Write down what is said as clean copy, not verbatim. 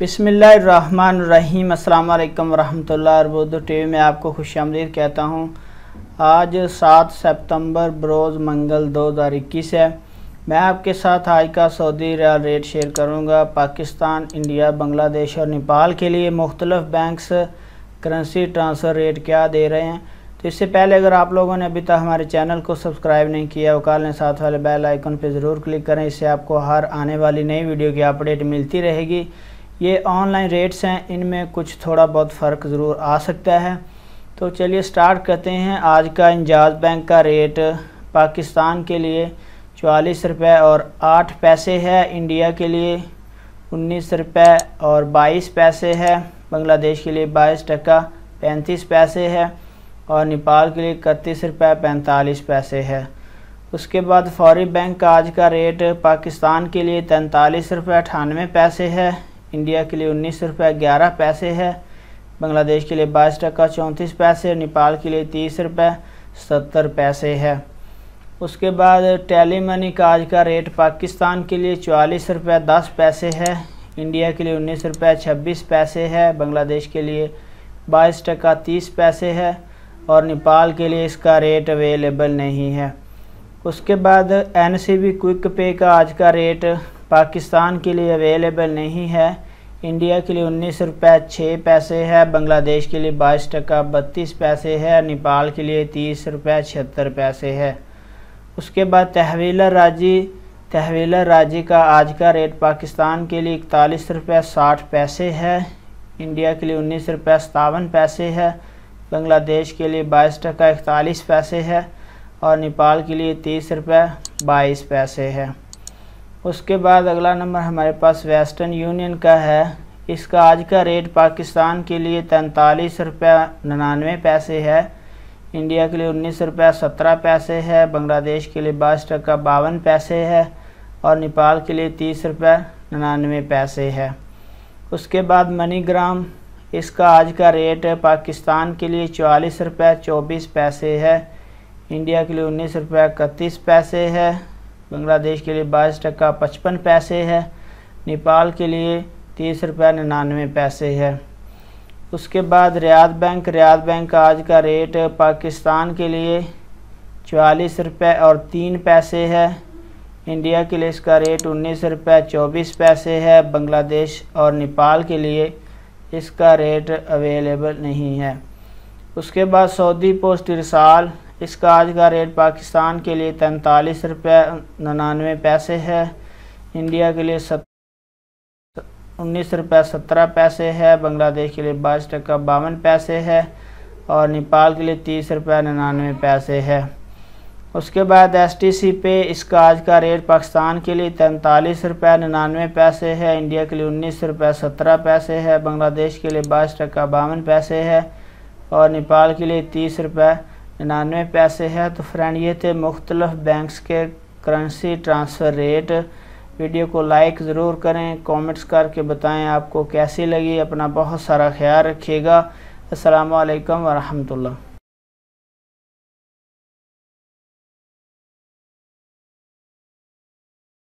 बिस्मिल्लाहिर्रहमानिर्रहीम। अस्सलाम वालेकुम रहमतुल्लाहि व बरकातहू। टीवी में आपको खुशामदीद कहता हूँ। आज 7 सितंबर बरोज़ मंगल 2021 है। मैं आपके साथ आज का सऊदी रियाल रेट शेयर करूँगा। पाकिस्तान, इंडिया, बांग्लादेश और नेपाल के लिए मुख्तलिफ बैंक्स करेंसी ट्रांसफ़र रेट क्या दे रहे हैं। तो इससे पहले अगर आप लोगों ने अभी तक हमारे चैनल को सब्सक्राइब नहीं किया, वकाल ने साथ वाले बेल आइकन पर ज़रूर क्लिक करें। इससे आपको हर आने वाली नई वीडियो की अपडेट मिलती रहेगी। ये ऑनलाइन रेट्स हैं, इनमें कुछ थोड़ा बहुत फ़र्क ज़रूर आ सकता है। तो चलिए स्टार्ट करते हैं। आज का इंजाज़ बैंक का रेट पाकिस्तान के लिए 44 रुपये और 8 पैसे है, इंडिया के लिए 19 रुपये और 22 पैसे है, बांग्लादेश के लिए 22 टका 35 पैसे है और नेपाल के लिए 31 रुपये 45 पैसे है। उसके बाद फौरी बैंक का आज का रेट पाकिस्तान के लिए 43 रुपये 98 पैसे है, इंडिया के लिए 19 रुपये 11 पैसे है, बांग्लादेश के लिए 22 टका 34 पैसे, नेपाल के लिए 30 रुपये 70 पैसे है। उसके बाद टेली मनी का आज का रेट पाकिस्तान के लिए 44 रुपये 10 पैसे है, इंडिया के लिए 19 रुपये 26 पैसे है, बांग्लादेश के लिए 22 टका 30 पैसे है और नेपाल के लिए इसका रेट अवेलेबल नहीं है। उसके बाद NCB क्विक पे का आज का रेट पाकिस्तान के लिए अवेलेबल नहीं है, इंडिया के लिए 19 रुपये 6 पैसे है, बांग्लादेश के लिए 22 टका 32 पैसे है, नेपाल के लिए 30 रुपये 76 पैसे है। उसके बाद तहवील राजी का आज का रेट पाकिस्तान के लिए 41 रुपये 60 पैसे है, इंडिया के लिए 19 रुपये 57 पैसे है, बांग्लादेश के लिए 22 टका 41 पैसे है और नेपाल के लिए 30 रुपये 22 पैसे है। उसके बाद अगला नंबर हमारे पास वेस्टर्न यूनियन का है। इसका आज का रेट पाकिस्तान के लिए 43 रुपये 99 पैसे है, इंडिया के लिए 19 रुपये 17 पैसे है, बांग्लादेश के लिए 22 टका 52 पैसे है और नेपाल के लिए 30 रुपये 99 पैसे है। उसके बाद मनीग्राम, इसका आज का रेट पाकिस्तान के लिए 44 रुपये 24 पैसे है, इंडिया के लिए 19 रुपये 31 पैसे है, बांग्लादेश के लिए 22 टका 55 पैसे है, नेपाल के लिए 30 रुपये 99 पैसे है। उसके बाद रियाद बैंक का आज का रेट पाकिस्तान के लिए 44 रुपये और 3 पैसे है, इंडिया के लिए इसका रेट 19 रुपये 24 पैसे है, बांग्लादेश और नेपाल के लिए इसका रेट अवेलेबल नहीं है। उसके बाद सऊदी पोस्ट इरसाल, इसका आज का रेट पाकिस्तान के लिए 43 रुपये 99 पैसे है, इंडिया के लिए 19 रुपये 17 पैसे है, बांग्लादेश के लिए 22 टका 52 पैसे है और नेपाल के लिए 30 रुपये 99 पैसे है। उसके बाद STC पे, इसका आज का रेट पाकिस्तान के लिए 43 रुपये 99 पैसे है, इंडिया के लिए 19 रुपये 17 पैसे है, बांग्लादेश के लिए 22 टका 52 पैसे है और नेपाल के लिए 30 रुपये 99 पैसे है। तो फ्रेंड, ये थे मुख्तलिफ बैंक्स के करेंसी ट्रांसफ़र रेट। वीडियो को लाइक ज़रूर करें, कमेंट्स करके बताएं आपको कैसी लगी। अपना बहुत सारा ख्याल रखिएगा। अस्सलामु अलैकुम व रहमतुल्लाह।